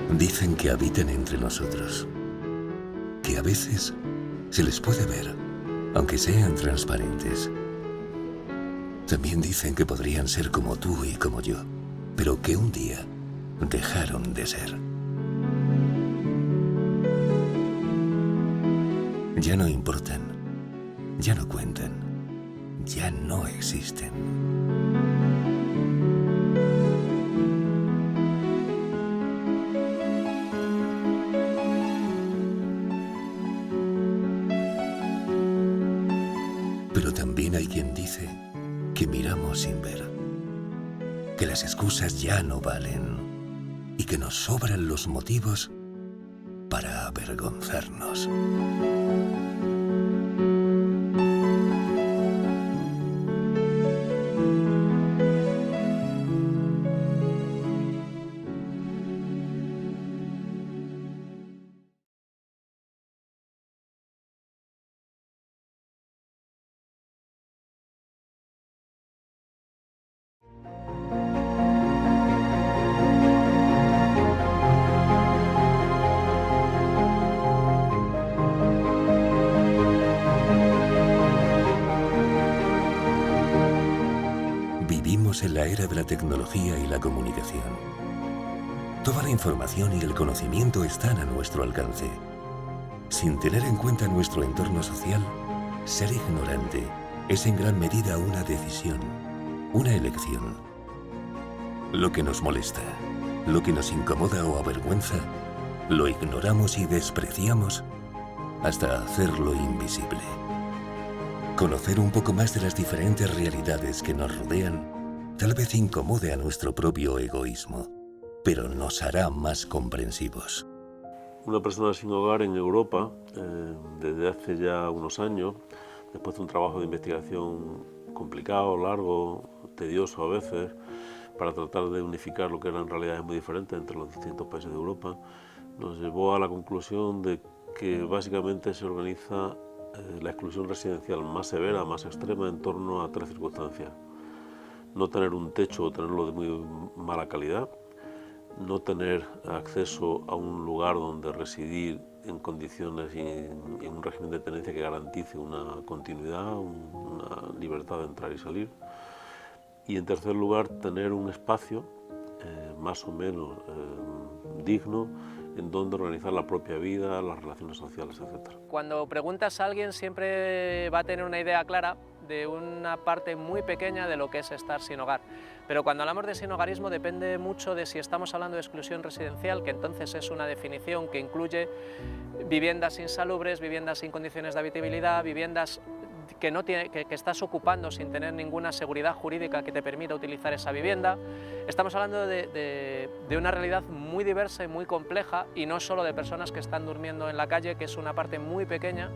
Dicen que habitan entre nosotros, que a veces se les puede ver, aunque sean transparentes. También dicen que podrían ser como tú y como yo, pero que un día dejaron de ser. Ya no importan, ya no cuentan, ya no existen. Pero también hay quien dice que miramos sin ver, que las excusas ya no valen y que nos sobran los motivos para avergonzarnos. Vivimos en la era de la tecnología y la comunicación. Toda la información y el conocimiento están a nuestro alcance. Sin tener en cuenta nuestro entorno social, ser ignorante es en gran medida una decisión, una elección. Lo que nos molesta, lo que nos incomoda o avergüenza, lo ignoramos y despreciamos hasta hacerlo invisible. Conocer un poco más de las diferentes realidades que nos rodean tal vez incomode a nuestro propio egoísmo, pero nos hará más comprensivos. Una persona sin hogar en Europa, desde hace ya unos años, después de un trabajo de investigación complicado, largo, tedioso a veces, para tratar de unificar lo que eran realidades muy diferentes entre los distintos países de Europa, nos llevó a la conclusión de que básicamente se organiza la exclusión residencial más severa, más extrema, en torno a tres circunstancias. No tener un techo o tenerlo de muy mala calidad, no tener acceso a un lugar donde residir en condiciones y en un régimen de tenencia que garantice una continuidad, una libertad de entrar y salir. Y en tercer lugar, tener un espacio más o menos digno en donde organizar la propia vida, las relaciones sociales, etc. Cuando preguntas a alguien siempre va a tener una idea clara de una parte muy pequeña de lo que es estar sin hogar. Pero cuando hablamos de sinhogarismo depende mucho de si estamos hablando de exclusión residencial, que entonces es una definición que incluye viviendas insalubres, viviendas sin condiciones de habitabilidad, viviendas que estás ocupando sin tener ninguna seguridad jurídica que te permita utilizar esa vivienda. Estamos hablando de una realidad muy diversa y muy compleja, y no solo de personas que están durmiendo en la calle, que es una parte muy pequeña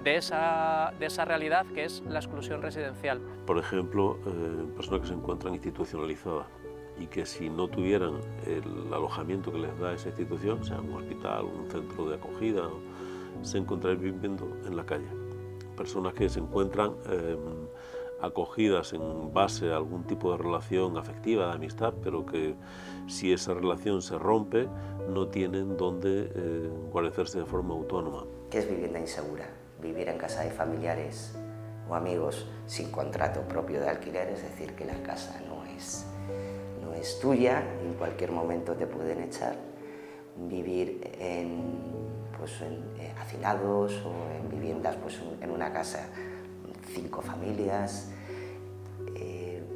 de esa realidad que es la exclusión residencial. Por ejemplo, personas que se encuentran institucionalizadas y que si no tuvieran el alojamiento que les da esa institución, sea un hospital, un centro de acogida, se encontrarían viviendo en la calle. Personas que se encuentran acogidas en base a algún tipo de relación afectiva, de amistad, pero que si esa relación se rompe, no tienen dónde guarecerse de forma autónoma. ¿Qué es vivienda insegura? Vivir en casa de familiares o amigos sin contrato propio de alquiler, es decir, que la casa no es tuya y en cualquier momento te pueden echar. Vivir en hacinados o en viviendas, en una casa, 5 familias,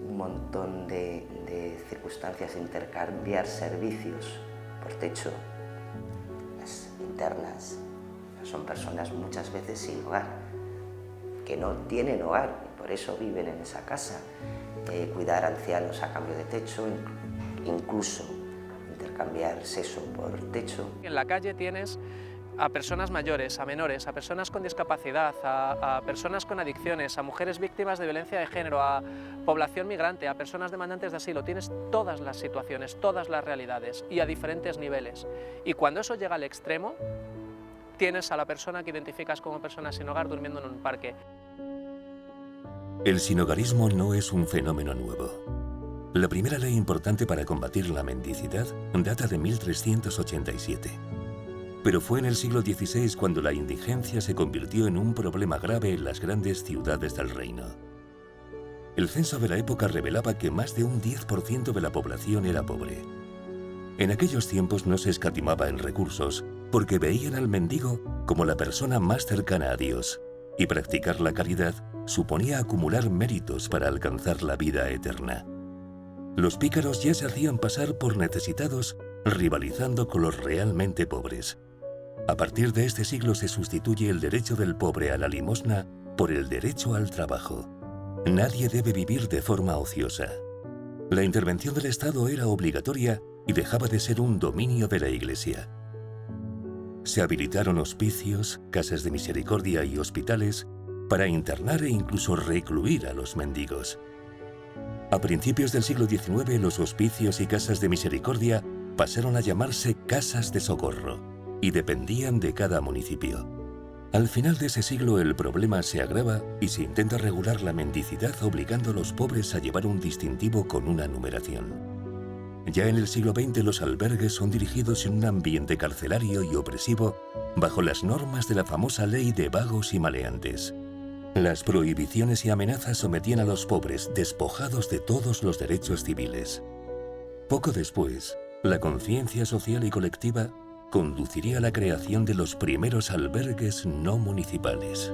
un montón de circunstancias, intercambiar servicios por techo, las internas. Son personas muchas veces sin hogar, que no tienen hogar y por eso viven en esa casa. Cuidar a ancianos a cambio de techo, incluso intercambiar sexo por techo. En la calle tienes a personas mayores, a menores, a personas con discapacidad, a personas con adicciones, a mujeres víctimas de violencia de género, a población migrante, a personas demandantes de asilo. Tienes todas las situaciones, todas las realidades y a diferentes niveles. Y cuando eso llega al extremo, tienes a la persona que identificas como persona sin hogar durmiendo en un parque. El sinhogarismo no es un fenómeno nuevo. La primera ley importante para combatir la mendicidad data de 1387. Pero fue en el siglo XVI cuando la indigencia se convirtió en un problema grave en las grandes ciudades del reino. El censo de la época revelaba que más de un 10% de la población era pobre. En aquellos tiempos no se escatimaba en recursos porque veían al mendigo como la persona más cercana a Dios, y practicar la caridad suponía acumular méritos para alcanzar la vida eterna. Los pícaros ya se hacían pasar por necesitados, rivalizando con los realmente pobres. A partir de este siglo se sustituye el derecho del pobre a la limosna por el derecho al trabajo. Nadie debe vivir de forma ociosa. La intervención del Estado era obligatoria y dejaba de ser un dominio de la Iglesia. Se habilitaron hospicios, casas de misericordia y hospitales para internar e incluso recluir a los mendigos. A principios del siglo XIX, los hospicios y casas de misericordia pasaron a llamarse casas de socorro y dependían de cada municipio. Al final de ese siglo el problema se agrava y se intenta regular la mendicidad obligando a los pobres a llevar un distintivo con una numeración. Ya en el siglo XX los albergues son dirigidos en un ambiente carcelario y opresivo bajo las normas de la famosa ley de vagos y maleantes. Las prohibiciones y amenazas sometían a los pobres, despojados de todos los derechos civiles. Poco después, la conciencia social y colectiva conduciría a la creación de los primeros albergues no municipales.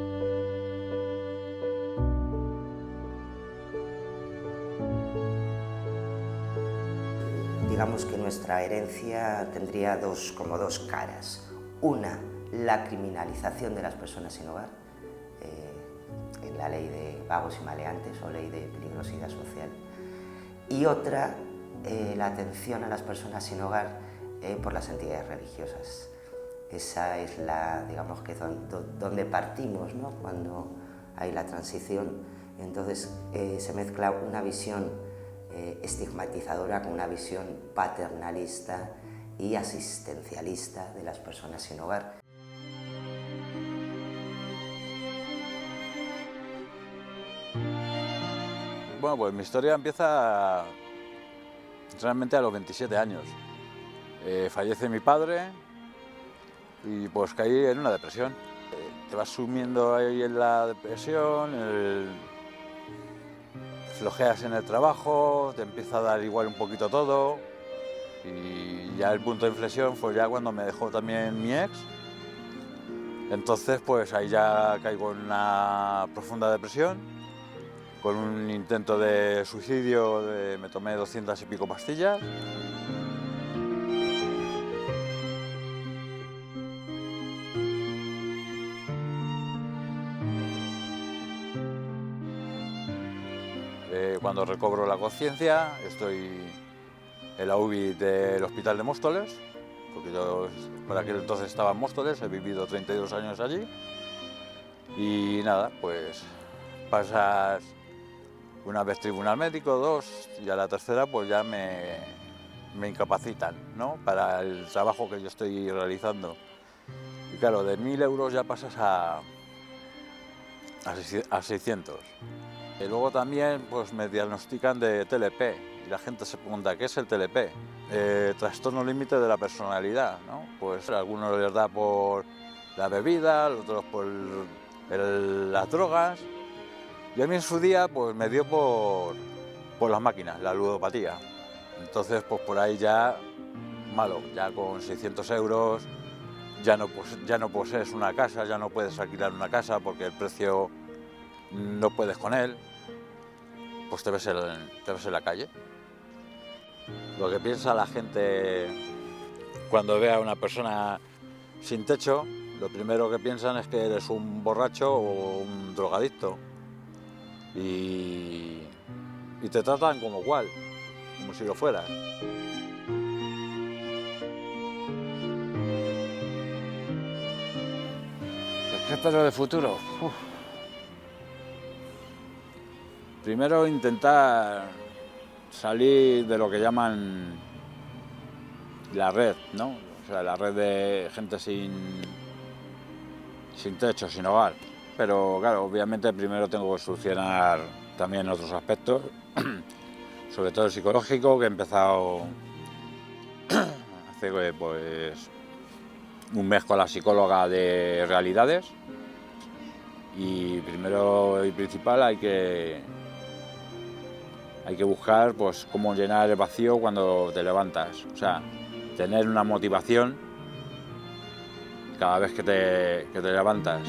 Digamos que nuestra herencia tendría como dos caras. Una, la criminalización de las personas sin hogar, en la ley de vagos y maleantes o ley de peligrosidad social. Y otra, la atención a las personas sin hogar por las entidades religiosas. Esa es digamos que donde partimos, ¿no? Cuando hay la transición. Entonces se mezcla una visión estigmatizadora con una visión paternalista y asistencialista de las personas sin hogar. Bueno, pues mi historia empieza realmente a los 27 años. Fallece mi padre y pues caí en una depresión. Te vas sumiendo ahí en la depresión, flojeas en el trabajo, te empieza a dar igual un poquito todo y ya el punto de inflexión fue ya cuando me dejó también mi ex. Entonces pues ahí ya caigo en una profunda depresión. Con un intento de suicidio, me tomé 200 y pico pastillas. Cuando recobro la conciencia, estoy en la UBI del Hospital de Móstoles, porque yo por aquel entonces estaba en Móstoles, he vivido 32 años allí. Y nada, pues pasas una vez tribunal médico, dos, y a la tercera pues ya me incapacitan, ¿no? Para el trabajo que yo estoy realizando. Y claro, de 1.000 euros ya pasas a 600. Y luego también pues me diagnostican de TLP y la gente se pregunta ¿qué es el TLP? Trastorno límite de la personalidad, ¿no? Pues a algunos les da por la bebida, a otros por las drogas. Y a mí en su día pues me dio por las máquinas, la ludopatía. Entonces pues por ahí ya malo, ya con 600 euros ya no posees una casa, ya no puedes alquilar una casa porque el precio no puedes con él, pues te ves en la calle. Lo que piensa la gente cuando ve a una persona sin techo, lo primero que piensan es que eres un borracho o un drogadicto. Y te tratan como si lo fueras. ¿Qué espero de futuro? Primero intentar salir de lo que llaman la red, ¿no? O sea, la red de gente sin techo, sin hogar. Pero claro, obviamente primero tengo que solucionar también otros aspectos, sobre todo el psicológico, que he empezado hace pues un mes con la psicóloga de Realidades. Y primero y principal hay que buscar pues cómo llenar el vacío cuando te levantas, o sea, tener una motivación cada vez que te levantas.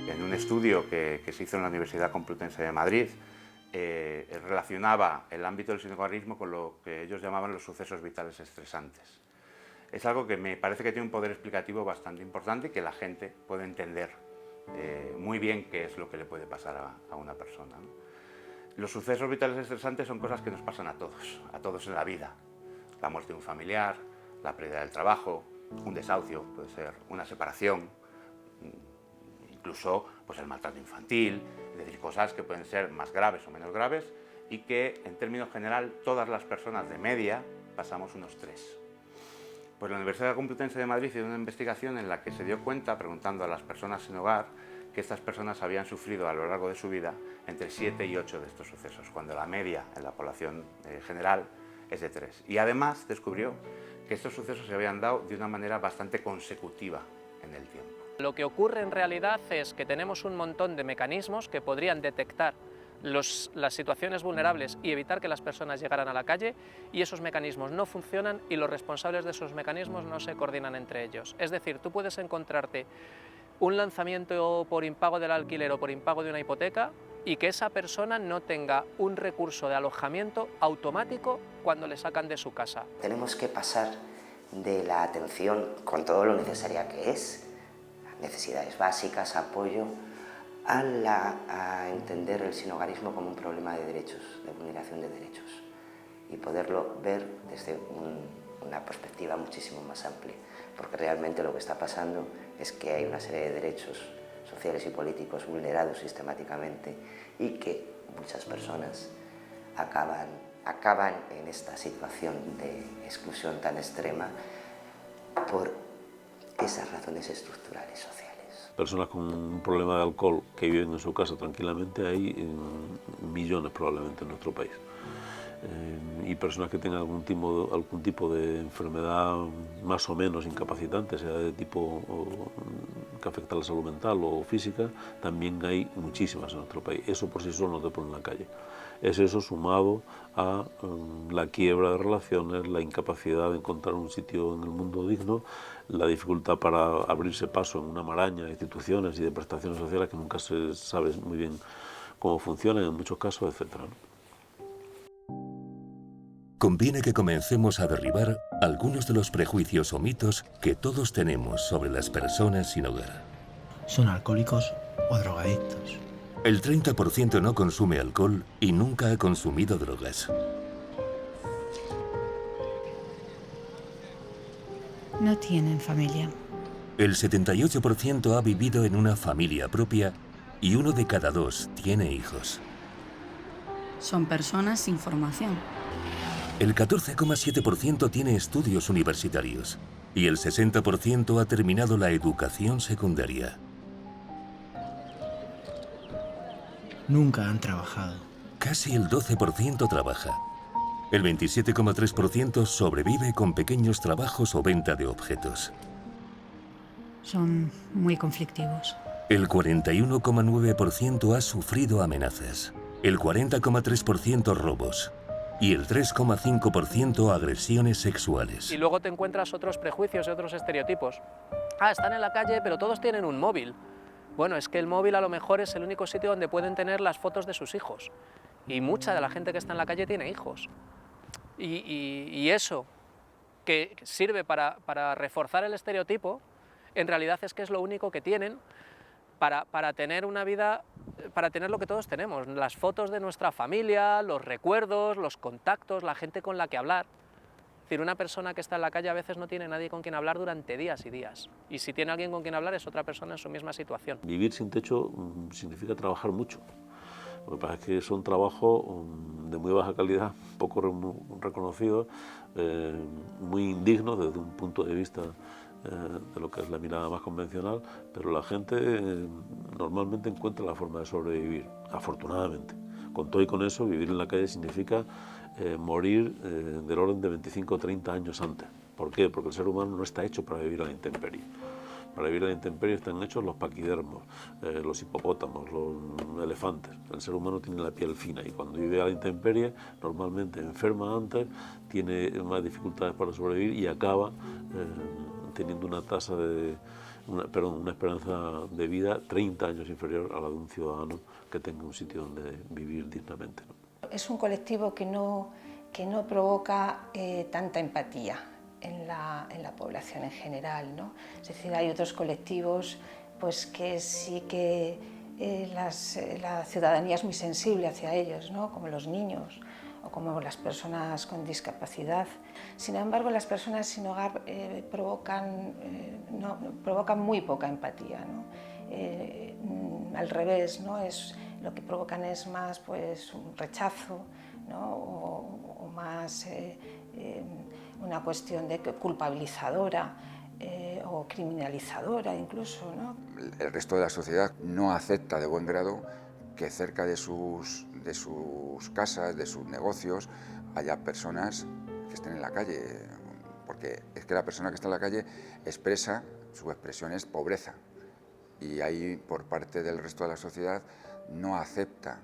En un estudio que se hizo en la Universidad Complutense de Madrid, relacionaba el ámbito del sinogarismo con lo que ellos llamaban los sucesos vitales estresantes. Es algo que me parece que tiene un poder explicativo bastante importante y que la gente puede entender muy bien qué es lo que le puede pasar a una persona, ¿no? Los sucesos vitales estresantes son cosas que nos pasan a todos en la vida. La muerte de un familiar, la pérdida del trabajo, un desahucio, puede ser una separación, incluso pues el maltrato infantil, es decir, cosas que pueden ser más graves o menos graves y que en términos general todas las personas de media pasamos unos 3. Pues la Universidad Complutense de Madrid hizo una investigación en la que se dio cuenta, preguntando a las personas sin hogar, que estas personas habían sufrido a lo largo de su vida entre 7 y 8 de estos sucesos, cuando la media en la población general es de 3. Y además descubrió que estos sucesos se habían dado de una manera bastante consecutiva en el tiempo. Lo que ocurre en realidad es que tenemos un montón de mecanismos que podrían detectar las situaciones vulnerables y evitar que las personas llegaran a la calle, y esos mecanismos no funcionan y los responsables de esos mecanismos no se coordinan entre ellos. Es decir, tú puedes encontrarte un lanzamiento por impago del alquiler o por impago de una hipoteca y que esa persona no tenga un recurso de alojamiento automático cuando le sacan de su casa. Tenemos que pasar de la atención con todo lo necesaria que es, necesidades básicas, apoyo, a entender el sinhogarismo como un problema de derechos, de vulneración de derechos, y poderlo ver desde una perspectiva muchísimo más amplia, porque realmente lo que está pasando es que hay una serie de derechos sociales y políticos vulnerados sistemáticamente y que muchas personas acaban en esta situación de exclusión tan extrema por esas razones estructurales sociales. Personas con un problema de alcohol que viven en su casa tranquilamente hay millones probablemente en nuestro país. Y personas que tengan algún tipo de enfermedad más o menos incapacitante, sea de tipo que afecta a la salud mental o física, también hay muchísimas en nuestro país. Eso por sí solo no te pone en la calle. Es eso sumado a la quiebra de relaciones, la incapacidad de encontrar un sitio en el mundo digno, la dificultad para abrirse paso en una maraña de instituciones y de prestaciones sociales que nunca se sabe muy bien cómo funcionan en muchos casos, etc. Conviene que comencemos a derribar algunos de los prejuicios o mitos que todos tenemos sobre las personas sin hogar. Son alcohólicos o drogadictos. El 30% no consume alcohol y nunca ha consumido drogas. No tienen familia. El 78% ha vivido en una familia propia y 1 de cada 2 tiene hijos. Son personas sin formación. El 14,7% tiene estudios universitarios y el 60% ha terminado la educación secundaria. Nunca han trabajado. Casi el 12% trabaja. El 27,3% sobrevive con pequeños trabajos o venta de objetos. Son muy conflictivos. El 41,9% ha sufrido amenazas. El 40,3% robos. Y el 3,5% agresiones sexuales. Y luego te encuentras otros prejuicios y otros estereotipos. Ah, están en la calle, pero todos tienen un móvil. Bueno, es que el móvil a lo mejor es el único sitio donde pueden tener las fotos de sus hijos. Y mucha de la gente que está en la calle tiene hijos. Y eso, que sirve para reforzar el estereotipo, en realidad es que es lo único que tienen para tener una vida, para tener lo que todos tenemos, las fotos de nuestra familia, los recuerdos, los contactos, la gente con la que hablar. Es decir, una persona que está en la calle a veces no tiene nadie con quien hablar durante días y días. Y si tiene alguien con quien hablar es otra persona en su misma situación. Vivir sin techo significa trabajar mucho. Lo que pasa es que son trabajos de muy baja calidad, poco reconocidos, muy indignos desde un punto de vista de lo que es la mirada más convencional, pero la gente normalmente encuentra la forma de sobrevivir, afortunadamente. Con todo y con eso, vivir en la calle significa morir del orden de 25 o 30 años antes. ¿Por qué? Porque el ser humano no está hecho para vivir a la intemperie. Para vivir a la intemperie están hechos los paquidermos, los hipopótamos, los elefantes. El ser humano tiene la piel fina y cuando vive a la intemperie normalmente enferma antes, tiene más dificultades para sobrevivir y acaba teniendo una tasa de, una esperanza de vida 30 años inferior a la de un ciudadano que tenga un sitio donde vivir dignamente, ¿no? Es un colectivo que no provoca tanta empatía en la población en general, ¿no? Es decir, hay otros colectivos pues, que sí que la ciudadanía es muy sensible hacia ellos, ¿no? Como los niños o como las personas con discapacidad. Sin embargo, las personas sin hogar provocan muy poca empatía, ¿no? Al revés, ¿no? Lo que provocan es más pues, un rechazo, ¿no? o más una cuestión de culpabilizadora o criminalizadora incluso, ¿no? El resto de la sociedad no acepta de buen grado que cerca de sus casas, de sus negocios, haya personas que estén en la calle, porque es que la persona que está en la calle expresa, su expresión es pobreza, y ahí por parte del resto de la sociedad no acepta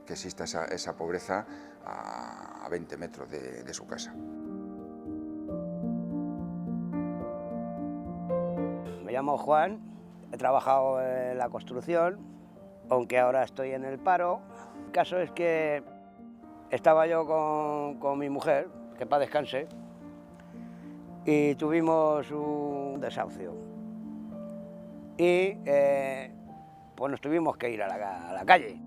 que exista esa pobreza a 20 metros de su casa. Me llamo Juan, he trabajado en la construcción, aunque ahora estoy en el paro. El caso es que estaba yo con mi mujer, que para descanse, y tuvimos un desahucio. Y pues nos tuvimos que ir a la calle.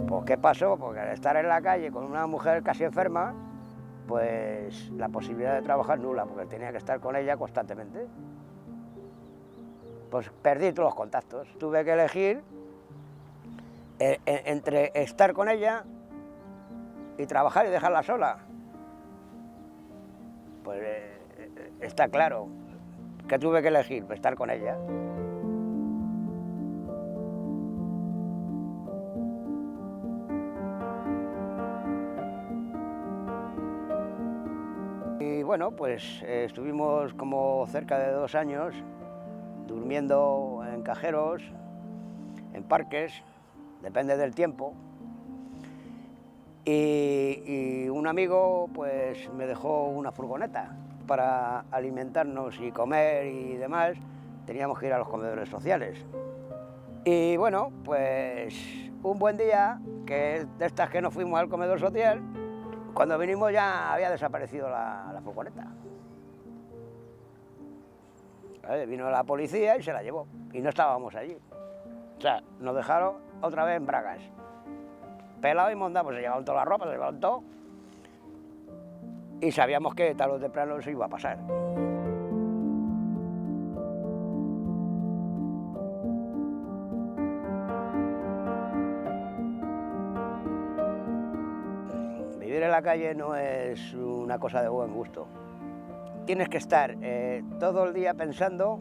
Pues ¿qué pasó? Porque al estar en la calle con una mujer casi enferma, pues la posibilidad de trabajar nula, porque tenía que estar con ella constantemente. Pues perdí todos los contactos. Tuve que elegir entre estar con ella y trabajar y dejarla sola. Pues está claro que tuve que elegir estar con ella. Y bueno, pues estuvimos como cerca de 2 años durmiendo en cajeros, en parques, depende del tiempo. Y un amigo pues me dejó una furgoneta para alimentarnos y comer y demás. Teníamos que ir a los comedores sociales. Y bueno, pues un buen día, que de estas que nos fuimos al comedor social, cuando vinimos ya había desaparecido la furgoneta. Vino la policía y se la llevó, y no estábamos allí. O sea, nos dejaron otra vez en bragas. Pelado y mondado, pues se llevaron toda la ropa, se llevaron todo. Y sabíamos que tarde o temprano eso iba a pasar. Vivir en la calle no es una cosa de buen gusto. Tienes que estar todo el día pensando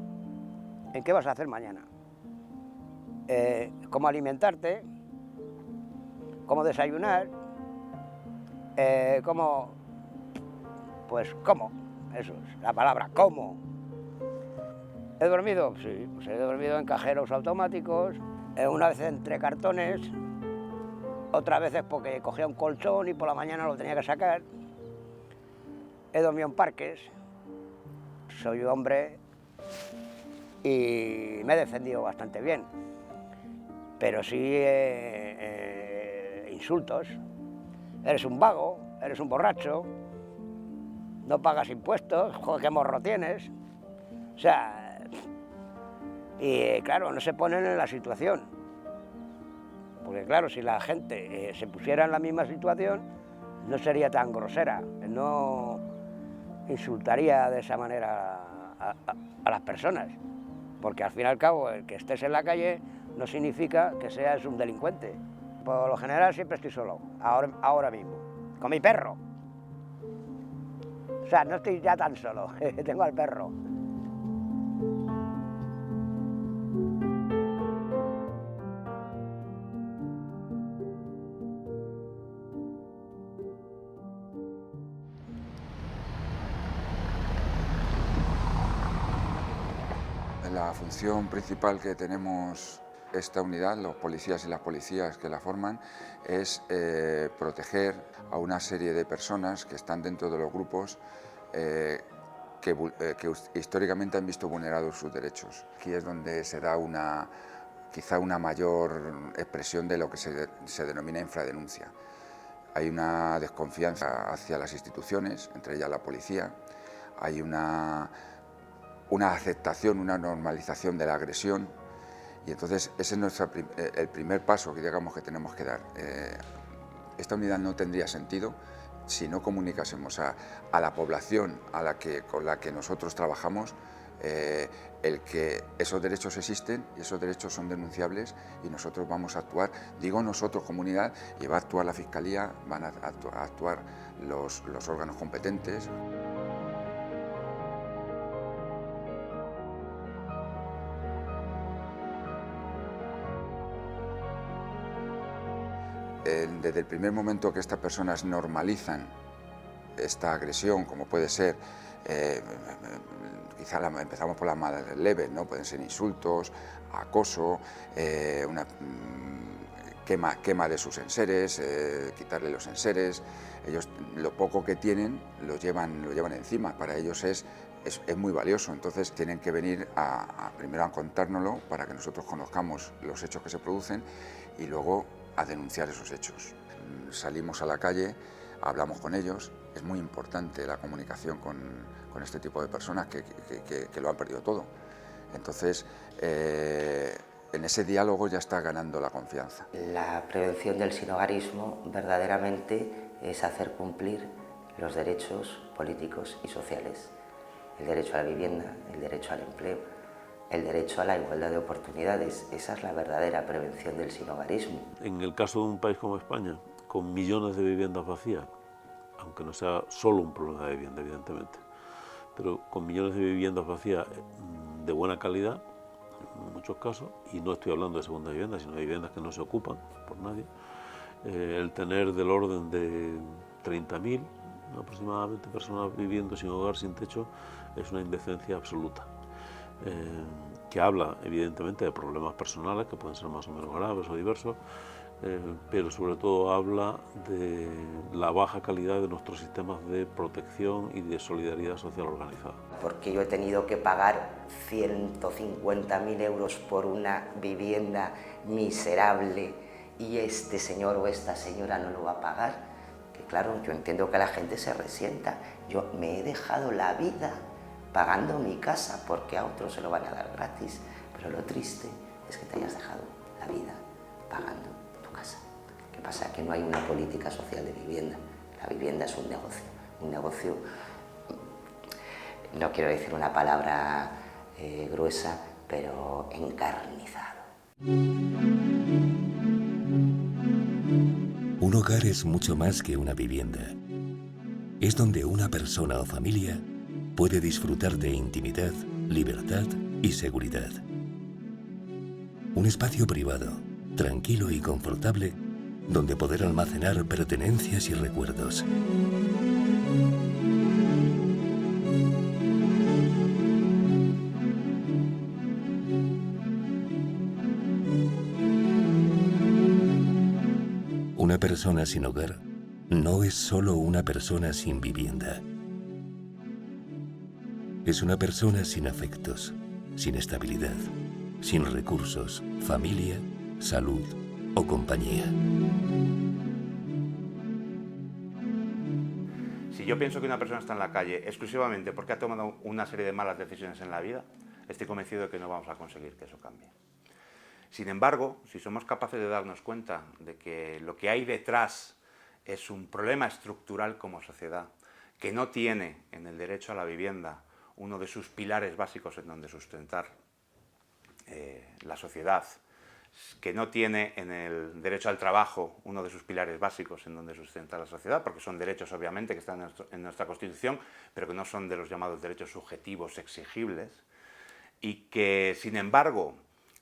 en qué vas a hacer mañana, cómo alimentarte, cómo desayunar, cómo, eso es la palabra, cómo. ¿He dormido? Sí, pues he dormido en cajeros automáticos, una vez entre cartones, otras veces porque cogía un colchón y por la mañana lo tenía que sacar. He dormido en parques. Soy hombre y me he defendido bastante bien, pero sí insultos. Eres un vago, eres un borracho, no pagas impuestos, joder, qué morro tienes. O sea, y claro, no se ponen en la situación. Porque claro, si la gente se pusiera en la misma situación, no sería tan grosera, no insultaría de esa manera a las personas, porque al fin y al cabo el que estés en la calle no significa que seas un delincuente. Por lo general siempre estoy solo, ahora mismo, con mi perro. O sea, no estoy ya tan solo, tengo al perro. La función principal que tenemos esta unidad, los policías y las policías que la forman, es proteger a una serie de personas que están dentro de los grupos que históricamente han visto vulnerados sus derechos. Aquí es donde se da quizá una mayor expresión de lo que se denomina infradenuncia. Hay una desconfianza hacia las instituciones, entre ellas la policía, hay una aceptación, una normalización de la agresión, y entonces ese es el primer paso que digamos que tenemos que dar. Esta unidad no tendría sentido si no comunicásemos a la población con la que nosotros trabajamos el que esos derechos existen y esos derechos son denunciables, y nosotros vamos a actuar, digo nosotros comunidad, y va a actuar la Fiscalía, van a actuar los órganos competentes. Desde el primer momento que estas personas normalizan esta agresión, como puede ser, quizá empezamos por las más leves, ¿no? Pueden ser insultos, acoso, una quema de sus enseres, quitarle los enseres. Ellos lo poco que tienen lo llevan encima, para ellos es muy valioso, entonces tienen que venir primero a contárnoslo para que nosotros conozcamos los hechos que se producen y luego a denunciar esos hechos. Salimos a la calle, hablamos con ellos, es muy importante la comunicación con este tipo de personas que lo han perdido todo. Entonces, en ese diálogo ya está ganando la confianza. La prevención del sinhogarismo verdaderamente es hacer cumplir los derechos políticos y sociales. El derecho a la vivienda, el derecho al empleo, el derecho a la igualdad de oportunidades. Esa es la verdadera prevención del sinhogarismo. En el caso de un país como España, con millones de viviendas vacías, aunque no sea solo un problema de vivienda, evidentemente, pero con millones de viviendas vacías de buena calidad, en muchos casos, y no estoy hablando de segunda vivienda, sino de viviendas que no se ocupan por nadie, el tener del orden de 30.000 aproximadamente personas viviendo sin hogar, sin techo, es una indecencia absoluta. Que habla evidentemente de problemas personales que pueden ser más o menos graves o diversos, pero sobre todo habla de la baja calidad de nuestros sistemas de protección y de solidaridad social organizada. Porque yo he tenido que pagar 150.000 euros por una vivienda miserable y este señor o esta señora no lo va a pagar. Que claro, yo entiendo que la gente se resienta. Yo me he dejado la vida pagando mi casa porque a otros se lo van a dar gratis, pero lo triste es que te hayas dejado la vida pagando tu casa. ¿Qué pasa? Que no hay una política social de vivienda. La vivienda es un negocio, no quiero decir una palabra gruesa, pero encarnizado. Un hogar es mucho más que una vivienda. Es donde una persona o familia puede disfrutar de intimidad, libertad y seguridad. Un espacio privado, tranquilo y confortable, donde poder almacenar pertenencias y recuerdos. Una persona sin hogar no es solo una persona sin vivienda. Es una persona sin afectos, sin estabilidad, sin recursos, familia, salud o compañía. Si yo pienso que una persona está en la calle exclusivamente porque ha tomado una serie de malas decisiones en la vida, estoy convencido de que no vamos a conseguir que eso cambie. Sin embargo, si somos capaces de darnos cuenta de que lo que hay detrás es un problema estructural como sociedad, que no tiene en el derecho a la vivienda uno de sus pilares básicos en donde sustentar la sociedad, que no tiene en el derecho al trabajo uno de sus pilares básicos en donde sustentar la sociedad, porque son derechos obviamente que están en nuestra Constitución, pero que no son de los llamados derechos subjetivos exigibles, y que sin embargo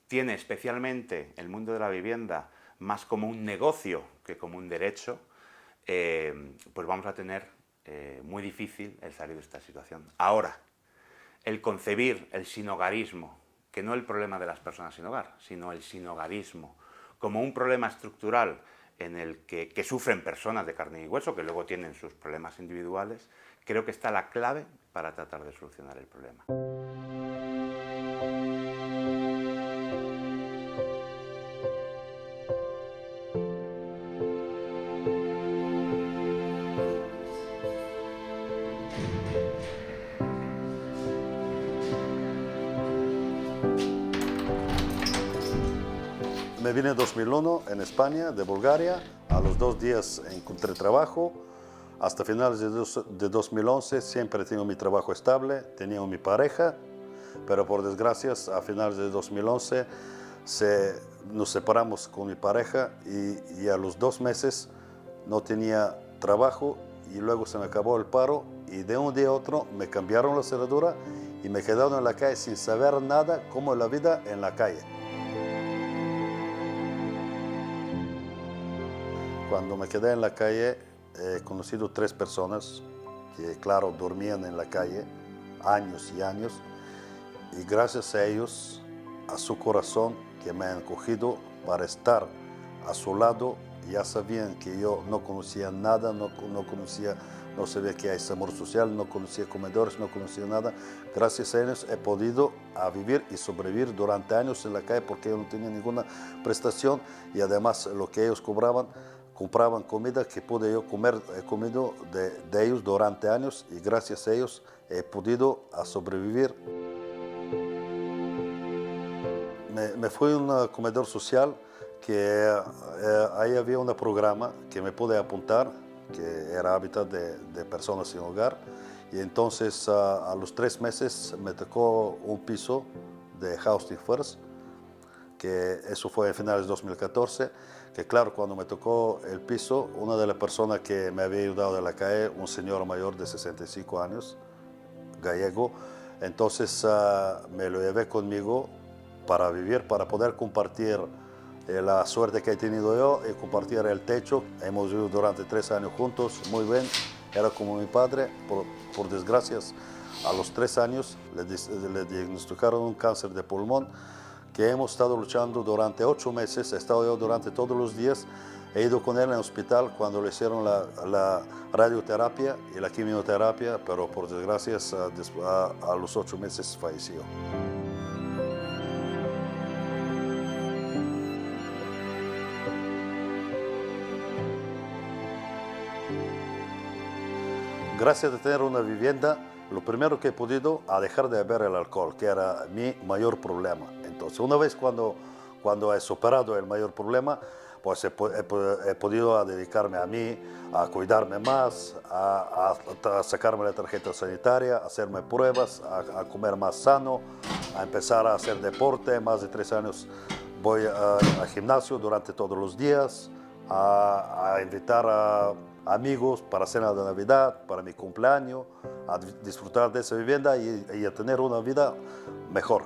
tiene especialmente el mundo de la vivienda más como un negocio que como un derecho, pues vamos a tener muy difícil el salir de esta situación. Ahora, el concebir el sinhogarismo, que no el problema de las personas sin hogar, sino el sinhogarismo, como un problema estructural en el que sufren personas de carne y hueso, que luego tienen sus problemas individuales, creo que está la clave para tratar de solucionar el problema. Me vine en 2001 en España, de Bulgaria. A los 2 días encontré trabajo. Hasta finales de 2011 siempre he tenido mi trabajo estable, tenía mi pareja, pero por desgracia a finales de 2011 nos separamos con mi pareja y a los 2 meses no tenía trabajo y luego se me acabó el paro y de un día a otro me cambiaron la cerradura y me quedaron en la calle sin saber nada cómo es la vida en la calle. Cuando me quedé en la calle, he conocido 3 personas que, claro, dormían en la calle años y años, y gracias a ellos, a su corazón, que me han cogido para estar a su lado, ya sabían que yo no conocía nada, no sabía que hay amor social, no conocía comedores, no conocía nada. Gracias a ellos he podido vivir y sobrevivir durante años en la calle porque yo no tenía ninguna prestación y además lo que ellos compraban comida que pude yo comer, he comido de ellos durante años y gracias a ellos he podido sobrevivir. Me fui a un comedor social que ahí había un programa que me pude apuntar, que era hábitat de personas sin hogar, y entonces a los 3 meses me tocó un piso de Housing First, que eso fue en finales de 2014, que claro, cuando me tocó el piso, una de las personas que me había ayudado de la calle, un señor mayor de 65 años, gallego, entonces me lo llevé conmigo para vivir, para poder compartir la suerte que he tenido yo y compartir el techo. Hemos vivido durante 3 años juntos, muy bien, era como mi padre. Por desgracia, a los 3 años le diagnosticaron un cáncer de pulmón, que hemos estado luchando durante 8 meses, he estado yo durante todos los días, he ido con él en el hospital cuando le hicieron la radioterapia y la quimioterapia, pero por desgracia a los 8 meses falleció. Gracias a tener una vivienda, lo primero que he podido a dejar de beber el alcohol, que era mi mayor problema. Entonces, una vez cuando he superado el mayor problema, pues he podido dedicarme a mí, a cuidarme más, a sacarme la tarjeta sanitaria, a hacerme pruebas, a comer más sano, a empezar a hacer deporte. Más de 3 años voy al gimnasio durante todos los días, a invitar a amigos para cena de Navidad, para mi cumpleaños, a disfrutar de esa vivienda y a tener una vida mejor.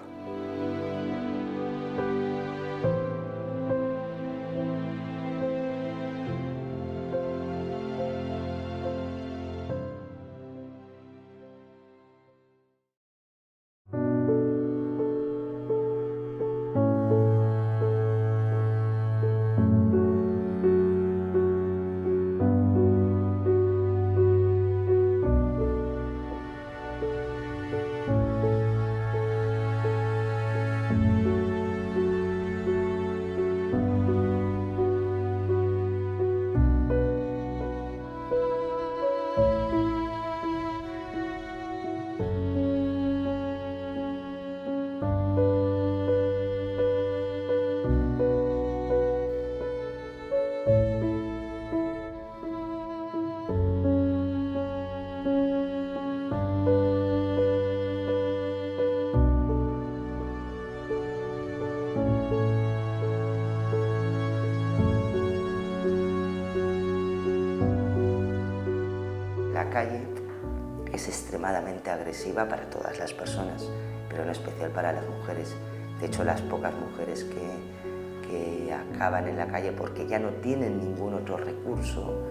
calle es extremadamente agresiva para todas las personas, pero en especial para las mujeres. De hecho, las pocas mujeres que acaban en la calle porque ya no tienen ningún otro recurso,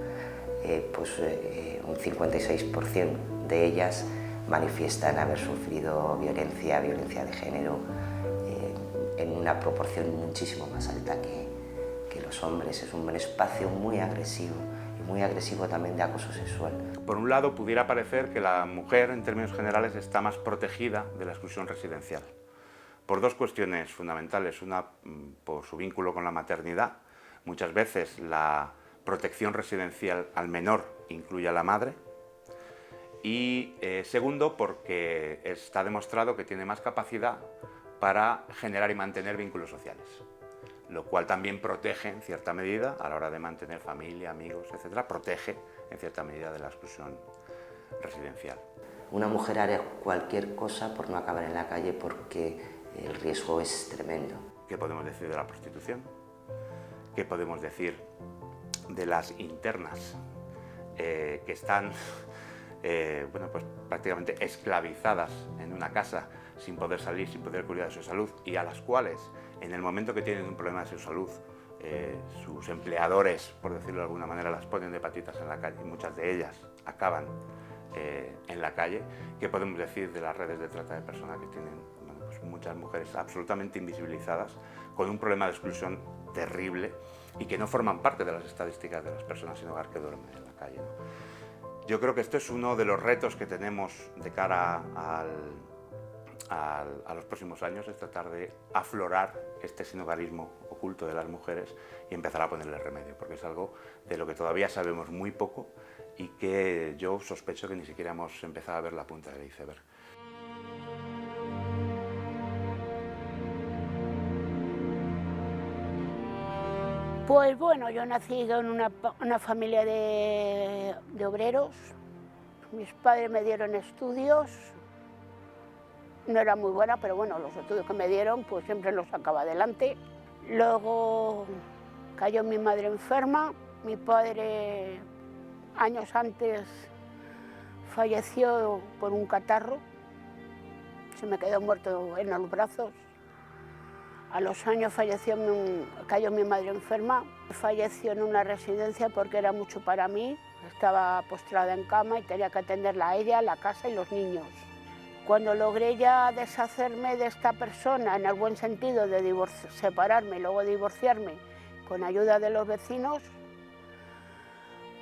un 56% de ellas manifiestan haber sufrido violencia de género, en una proporción muchísimo más alta que los hombres. Es un espacio muy agresivo y muy agresivo también de acoso sexual. Por un lado, pudiera parecer que la mujer, en términos generales, está más protegida de la exclusión residencial, por dos cuestiones fundamentales. Una, por su vínculo con la maternidad. Muchas veces la protección residencial al menor incluye a la madre. Y segundo, porque está demostrado que tiene más capacidad para generar y mantener vínculos sociales, lo cual también protege en cierta medida, a la hora de mantener familia, amigos, etc., protege en cierta medida de la exclusión residencial. Una mujer hará cualquier cosa por no acabar en la calle porque el riesgo es tremendo. ¿Qué podemos decir de la prostitución? ¿Qué podemos decir de las internas que están pues prácticamente esclavizadas en una casa sin poder salir, sin poder cuidar de su salud, y a las cuales, en el momento que tienen un problema de su salud, sus empleadores, por decirlo de alguna manera, las ponen de patitas en la calle, y muchas de ellas acaban en la calle? ¿Qué podemos decir de las redes de trata de personas que tienen pues muchas mujeres absolutamente invisibilizadas, con un problema de exclusión terrible y que no forman parte de las estadísticas de las personas sin hogar que duermen en la calle, ¿no? Yo creo que esto es uno de los retos que tenemos de cara a los próximos años, es tratar de aflorar este sinhogarismo oculto de las mujeres y empezar a ponerle remedio, porque es algo de lo que todavía sabemos muy poco y que yo sospecho que ni siquiera hemos empezado a ver la punta del iceberg. Pues bueno, yo nací en una familia de obreros. Mis padres me dieron estudios, no era muy buena, pero bueno, los estudios que me dieron pues siempre los sacaba adelante. Luego cayó mi madre enferma, mi padre años antes falleció por un catarro, se me quedó muerto en los brazos. A los años cayó mi madre enferma, falleció en una residencia porque era mucho para mí, estaba postrada en cama y tenía que atenderla a ella, la casa y los niños. Cuando logré ya deshacerme de esta persona, en el buen sentido de separarme y luego divorciarme con ayuda de los vecinos,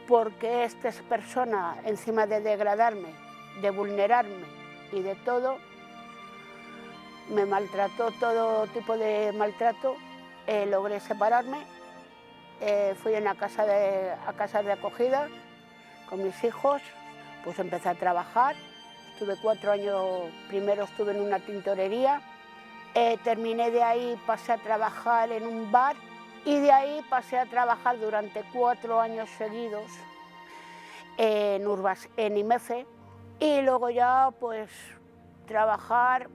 porque esta persona, encima de degradarme, de vulnerarme y de todo, me maltrató, todo tipo de maltrato, logré separarme, fui a casas de acogida con mis hijos, pues empecé a trabajar, estuve 4 años, primero estuve en una tintorería, terminé de ahí, pasé a trabajar en un bar y de ahí pasé a trabajar durante 4 años seguidos en IMEFE y luego ya pues trabajar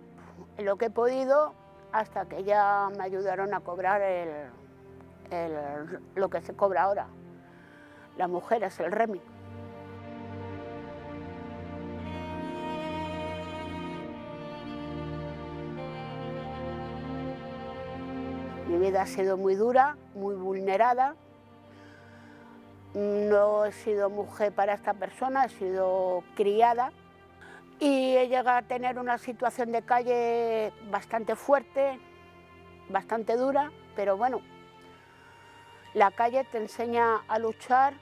en lo que he podido hasta que ya me ayudaron a cobrar lo que se cobra ahora. Las mujeres, el REMI. Mi vida ha sido muy dura, muy vulnerada. No he sido mujer para esta persona, he sido criada. Y he llegado a tener una situación de calle bastante fuerte, bastante dura, pero bueno, la calle te enseña a luchar,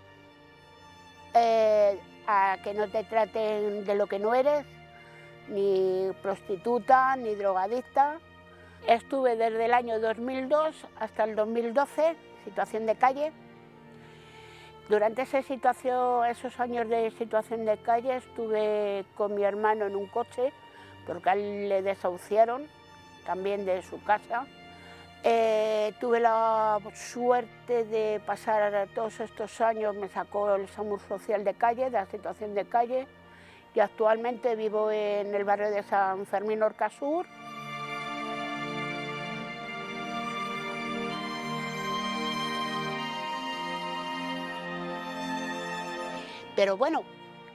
a que no te traten de lo que no eres, ni prostituta, ni drogadicta. Estuve desde el año 2002 hasta el 2012, situación de calle. Durante esos años de situación de calle estuve con mi hermano en un coche, porque a él le desahuciaron también de su casa. Tuve la suerte de pasar todos estos años, me sacó el SAMUR social de calle, de la situación de calle, y actualmente vivo en el barrio de San Fermín Orcasur. Pero bueno,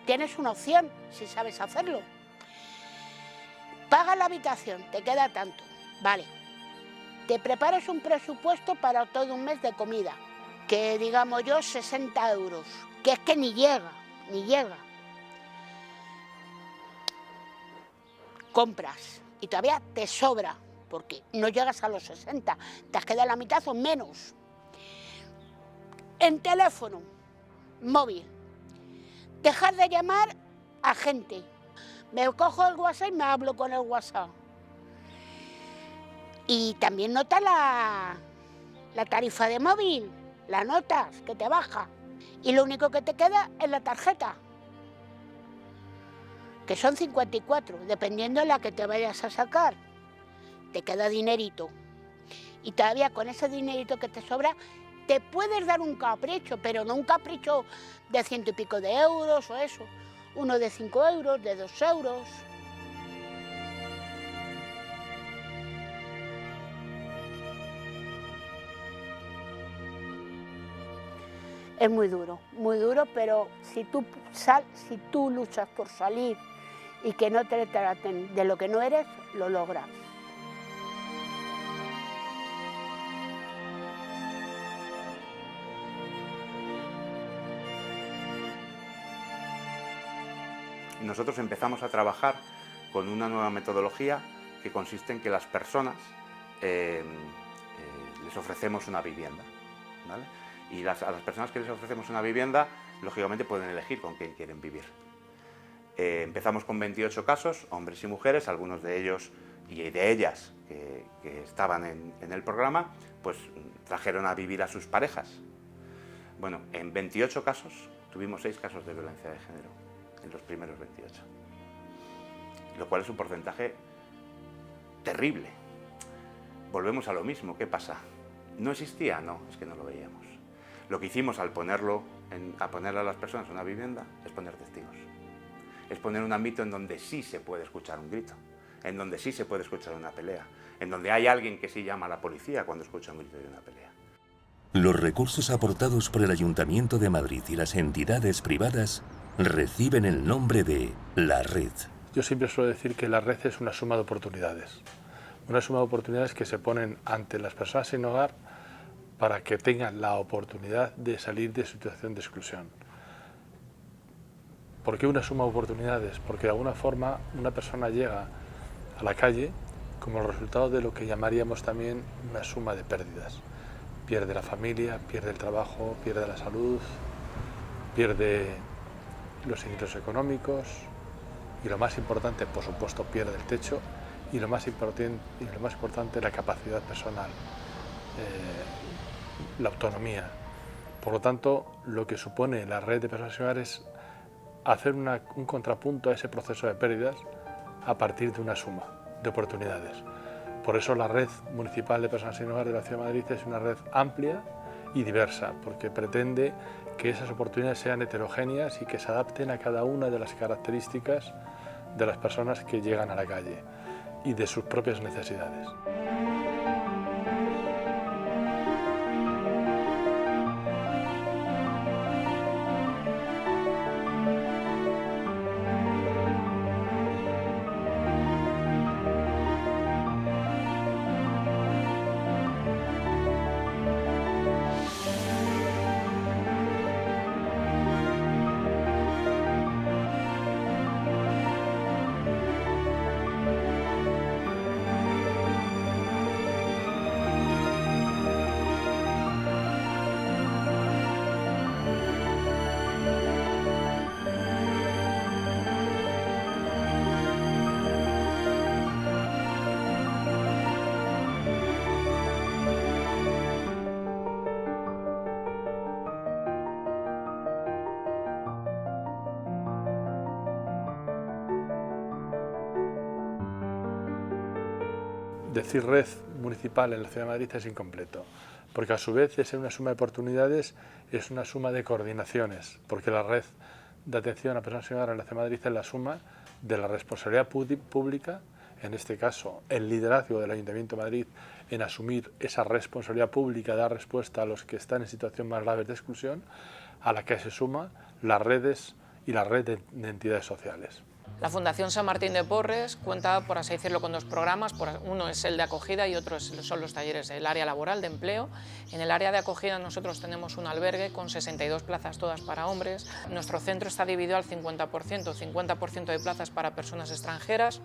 tienes una opción si sabes hacerlo. Pagas la habitación, te queda tanto, vale. Te preparas un presupuesto para todo un mes de comida, que digamos yo 60 euros, que es que ni llega. Compras y todavía te sobra, porque no llegas a los 60, te has quedado la mitad o menos. En teléfono, móvil, dejar de llamar a gente. Me cojo el WhatsApp y me hablo con el WhatsApp. Y también nota la tarifa de móvil, la notas que te baja. Y lo único que te queda es la tarjeta, que son 54, dependiendo de la que te vayas a sacar. Te queda dinerito. Y todavía con ese dinerito que te sobra, te puedes dar un capricho, pero no un capricho de 100 y pico de euros o eso. Uno de 5 euros, de 2 euros. Es muy duro, pero si tú luchas por salir y que no te traten de lo que no eres, lo logras. Nosotros empezamos a trabajar con una nueva metodología que consiste en que las personas les ofrecemos una vivienda, ¿vale? Y a las personas que les ofrecemos una vivienda, lógicamente pueden elegir con quién quieren vivir. Empezamos con 28 casos, hombres y mujeres, algunos de ellos y de ellas que estaban en el programa, pues trajeron a vivir a sus parejas. Bueno, en 28 casos tuvimos 6 casos de violencia de género, en los primeros 28. Lo cual es un porcentaje terrible. Volvemos a lo mismo, ¿qué pasa? ¿No existía? No, es que no lo veíamos. Lo que hicimos al ponerle a las personas una vivienda es poner testigos. Es poner un ámbito en donde sí se puede escuchar un grito, en donde sí se puede escuchar una pelea, en donde hay alguien que sí llama a la policía cuando escucha un grito de una pelea. Los recursos aportados por el Ayuntamiento de Madrid y las entidades privadas reciben el nombre de La Red. Yo siempre suelo decir que la red es una suma de oportunidades. Una suma de oportunidades que se ponen ante las personas sin hogar para que tengan la oportunidad de salir de situación de exclusión. ¿Por qué una suma de oportunidades? Porque de alguna forma una persona llega a la calle como el resultado de lo que llamaríamos también una suma de pérdidas. Pierde la familia, pierde el trabajo, pierde la salud, pierde los ingresos económicos y lo más importante, por supuesto, pierde el techo y lo más importante, la capacidad personal, la autonomía. Por lo tanto, lo que supone la red de personas sin hogar es hacer un contrapunto a ese proceso de pérdidas a partir de una suma de oportunidades. Por eso la red municipal de personas sin hogar de la Ciudad de Madrid es una red amplia y diversa, porque pretende que esas oportunidades sean heterogéneas y que se adapten a cada una de las características de las personas que llegan a la calle y de sus propias necesidades. Decir red municipal en la Ciudad de Madrid es incompleto, porque a su vez es una suma de oportunidades, es una suma de coordinaciones, porque la red de atención a personas sin hogar en la Ciudad de Madrid es la suma de la responsabilidad pública, en este caso el liderazgo del Ayuntamiento de Madrid en asumir esa responsabilidad pública, dar respuesta a los que están en situación más grave de exclusión, a la que se suma las redes y la red de entidades sociales. La Fundación San Martín de Porres cuenta, por así decirlo, con dos programas. Uno es el de acogida y otro son los talleres del área laboral de empleo. En el área de acogida nosotros tenemos un albergue con 62 plazas todas para hombres. Nuestro centro está dividido al 50% de plazas para personas extranjeras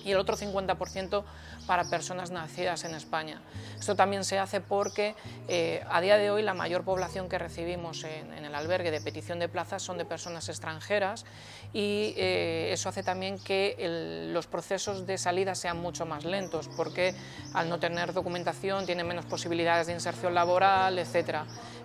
y el otro 50% para personas nacidas en España. Esto también se hace porque a día de hoy la mayor población que recibimos en el albergue de petición de plazas son de personas extranjeras y eso hace también que los procesos de salida sean mucho más lentos, porque al no tener documentación tienen menos posibilidades de inserción laboral, etc.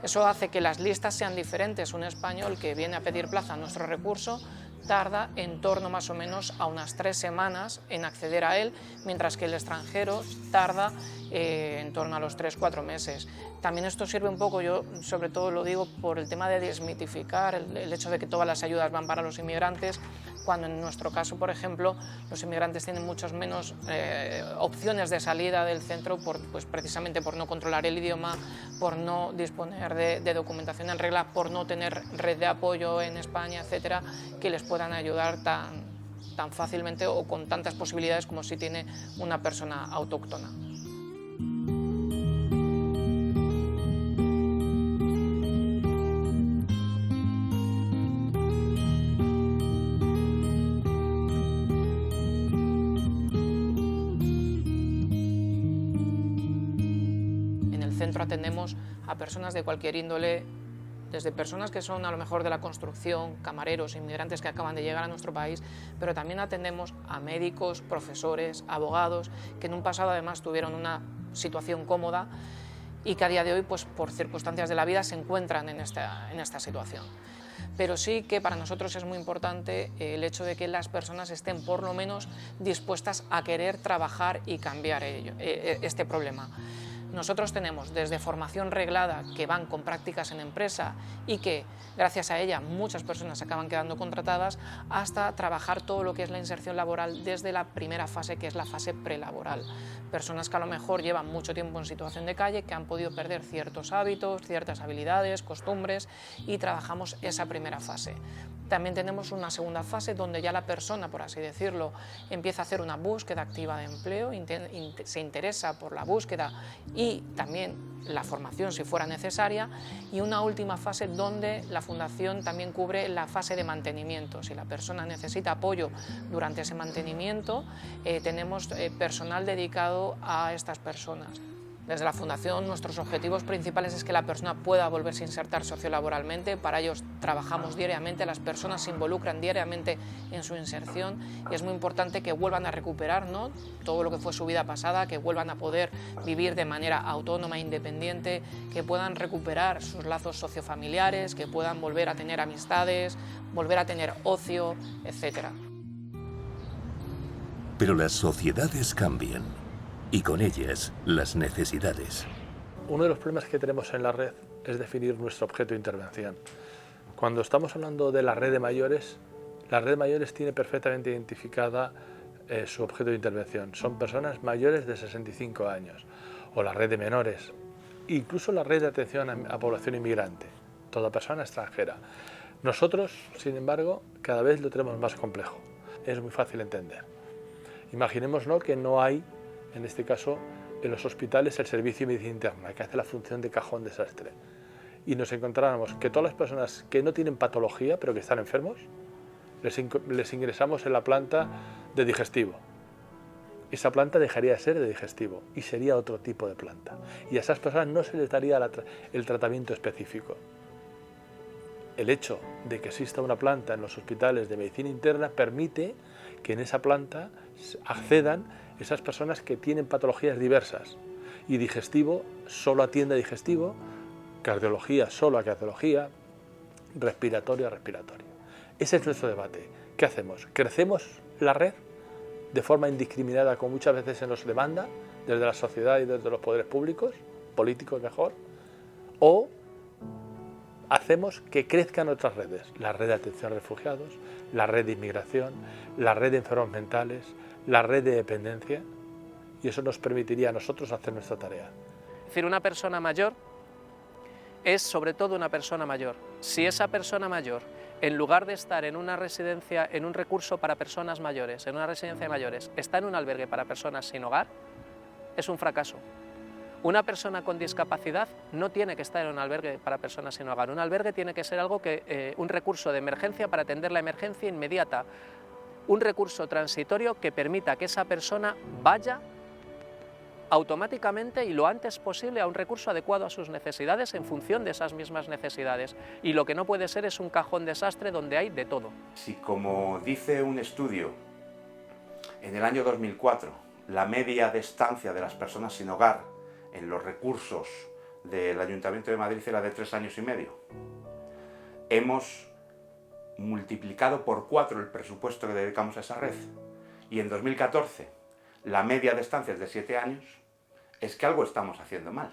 Eso hace que las listas sean diferentes. Un español que viene a pedir plaza a nuestro recurso tarda en torno más o menos a unas 3 semanas en acceder a él, mientras que el extranjero tarda en torno a los 3-4 meses. También esto sirve un poco, yo sobre todo lo digo por el tema de desmitificar el hecho de que todas las ayudas van para los inmigrantes, cuando en nuestro caso, por ejemplo, los inmigrantes tienen muchas menos opciones de salida del centro, pues precisamente por no controlar el idioma, por no disponer de documentación en regla, por no tener red de apoyo en España, etcétera, que les puedan ayudar tan fácilmente o con tantas posibilidades como si tiene una persona autóctona. Atendemos a personas de cualquier índole, desde personas que son a lo mejor de la construcción, camareros, inmigrantes que acaban de llegar a nuestro país, pero también atendemos a médicos, profesores, abogados, que en un pasado además tuvieron una situación cómoda y que a día de hoy, pues por circunstancias de la vida, se encuentran en esta situación. Pero sí que para nosotros es muy importante el hecho de que las personas estén por lo menos dispuestas a querer trabajar y cambiar este problema. Nosotros tenemos desde formación reglada, que van con prácticas en empresa y que gracias a ella muchas personas acaban quedando contratadas, hasta trabajar todo lo que es la inserción laboral desde la primera fase, que es la fase prelaboral. Personas que a lo mejor llevan mucho tiempo en situación de calle, que han podido perder ciertos hábitos, ciertas habilidades, costumbres, y trabajamos esa primera fase. También tenemos una segunda fase donde ya la persona, por así decirlo, empieza a hacer una búsqueda activa de empleo, se interesa por la búsqueda y también la formación si fuera necesaria, y una última fase donde la Fundación también cubre la fase de mantenimiento. Si la persona necesita apoyo durante ese mantenimiento, tenemos personal dedicado a estas personas. Desde la Fundación nuestros objetivos principales es que la persona pueda volverse a insertar sociolaboralmente. Para ellos trabajamos diariamente, las personas se involucran diariamente en su inserción y es muy importante que vuelvan a recuperar, ¿no?, todo lo que fue su vida pasada, que vuelvan a poder vivir de manera autónoma e independiente, que puedan recuperar sus lazos sociofamiliares, que puedan volver a tener amistades, volver a tener ocio, etc. Pero las sociedades cambian. Y con ellas, las necesidades. Uno de los problemas que tenemos en la red es definir nuestro objeto de intervención. Cuando estamos hablando de la red de mayores tiene perfectamente identificada su objeto de intervención. Son personas mayores de 65 años, o la red de menores, incluso la red de atención a población inmigrante, toda persona extranjera. Nosotros, sin embargo, cada vez lo tenemos más complejo. Es muy fácil entender. Imaginémonos que no hay, en este caso, en los hospitales, el servicio de medicina interna, que hace la función de cajón desastre. Y nos encontráramos que todas las personas que no tienen patología, pero que están enfermos, les ingresamos en la planta de digestivo. Esa planta dejaría de ser de digestivo y sería otro tipo de planta. Y a esas personas no se les daría el tratamiento específico. El hecho de que exista una planta en los hospitales de medicina interna permite que en esa planta accedan esas personas que tienen patologías diversas, y digestivo solo atiende a digestivo, cardiología solo a cardiología, respiratorio a respiratorio. Ese es nuestro debate. ¿Qué hacemos? ¿Crecemos la red de forma indiscriminada, como muchas veces se nos demanda, desde la sociedad y desde los poderes públicos, políticos mejor? ¿O hacemos que crezcan otras redes? La red de atención a refugiados, la red de inmigración, la red de enfermos mentales, la red de dependencia, y eso nos permitiría a nosotros hacer nuestra tarea. Es decir, una persona mayor es sobre todo una persona mayor. Si esa persona mayor en lugar de estar en una residencia, en un recurso para personas mayores, en una residencia de mayores, está en un albergue para personas sin hogar, es un fracaso. Una persona con discapacidad no tiene que estar en un albergue para personas sin hogar. Un albergue tiene que ser algo un recurso de emergencia para atender la emergencia inmediata, un recurso transitorio que permita que esa persona vaya automáticamente y lo antes posible a un recurso adecuado a sus necesidades en función de esas mismas necesidades. Y lo que no puede ser es un cajón desastre donde hay de todo. Si, como dice un estudio, en el año 2004 la media de estancia de las personas sin hogar en los recursos del Ayuntamiento de Madrid era de 3 años y medio, hemos multiplicado por 4 el presupuesto que dedicamos a esa red, y en 2014 la media de estancia es de 7 años, es que algo estamos haciendo mal.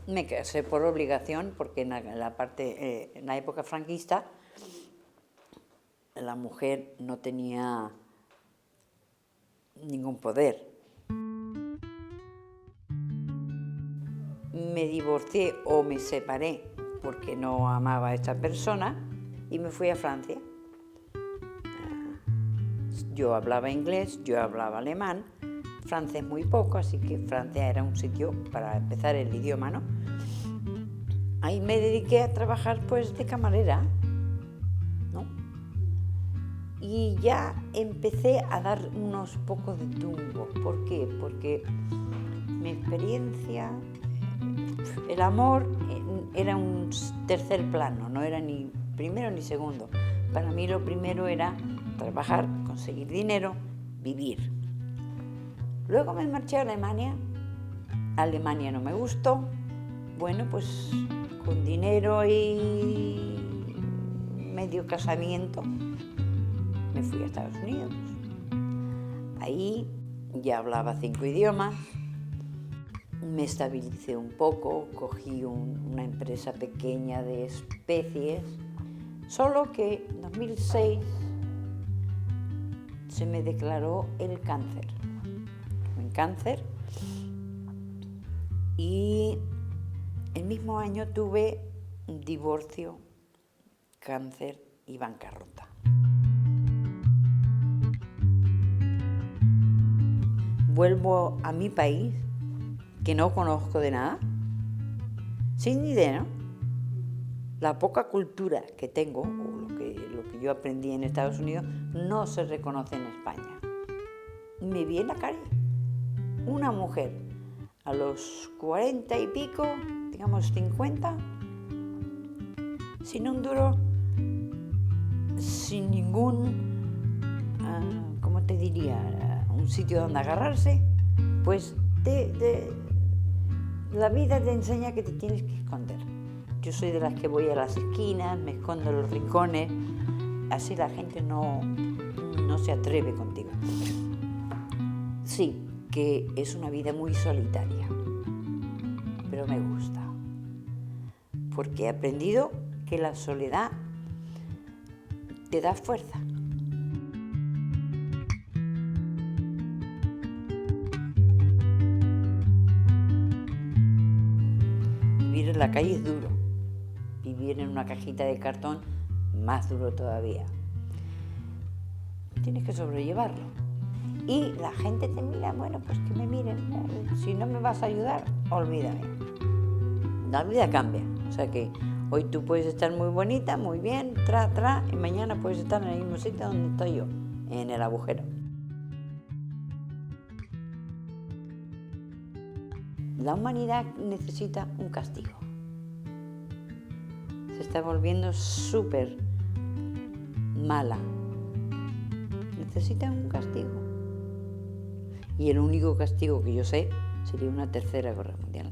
Me casé por obligación porque en la época franquista la mujer no tenía ningún poder. Me divorcié o me separé porque no amaba a esta persona y me fui a Francia. Yo hablaba inglés, yo hablaba alemán, francés muy poco, así que Francia era un sitio para empezar el idioma, ¿no? Ahí me dediqué a trabajar pues de camarera, ¿no? Y ya empecé a dar unos pocos de tumbo. ¿Por qué? Porque mi experiencia, el amor era un tercer plano, no era ni primero ni segundo. Para mí lo primero era trabajar, conseguir dinero, vivir. Luego me marché a Alemania. Alemania no me gustó. Bueno, pues con dinero y medio casamiento me fui a Estados Unidos. Ahí ya hablaba 5 idiomas. Me estabilicé un poco, cogí una empresa pequeña de especies, solo que en 2006 se me declaró el cáncer. Un cáncer, y el mismo año tuve un divorcio, cáncer y bancarrota. Vuelvo a mi país, que no conozco de nada, sin dinero. La poca cultura que tengo, o lo que yo aprendí en Estados Unidos, no se reconoce en España. Me vi en la calle una mujer a los 40 y pico, digamos 50, sin un duro, sin ningún, ¿cómo te diría?, un sitio donde agarrarse. Pues la vida te enseña que te tienes que esconder. Yo soy de las que voy a las esquinas, me escondo en los rincones, así la gente no se atreve contigo. Sí, que es una vida muy solitaria, pero me gusta, porque he aprendido que la soledad te da fuerza. Vivir en la calle es duro, vivir en una cajita de cartón más duro todavía. Tienes que sobrellevarlo. Y la gente te mira, bueno, pues que me miren, si no me vas a ayudar, olvídame. La vida cambia, o sea que hoy tú puedes estar muy bonita, muy bien, y mañana puedes estar en el mismo sitio donde estoy yo, en el agujero. La humanidad necesita un castigo. Se está volviendo súper mala. Necesita un castigo. Y el único castigo que yo sé sería una tercera guerra mundial.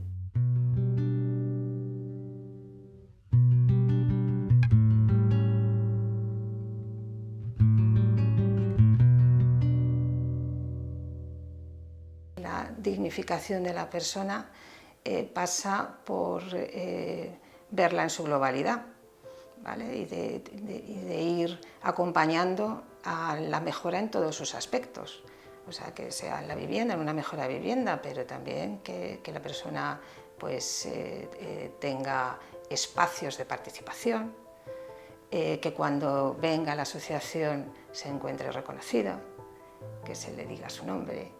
La dignificación de la persona pasa por verla en su globalidad, ¿vale? y de ir acompañando a la mejora en todos sus aspectos. O sea, que sea en la vivienda, en una mejora de vivienda, pero también que la persona pues, tenga espacios de participación, que cuando venga a la asociación se encuentre reconocida, que se le diga su nombre,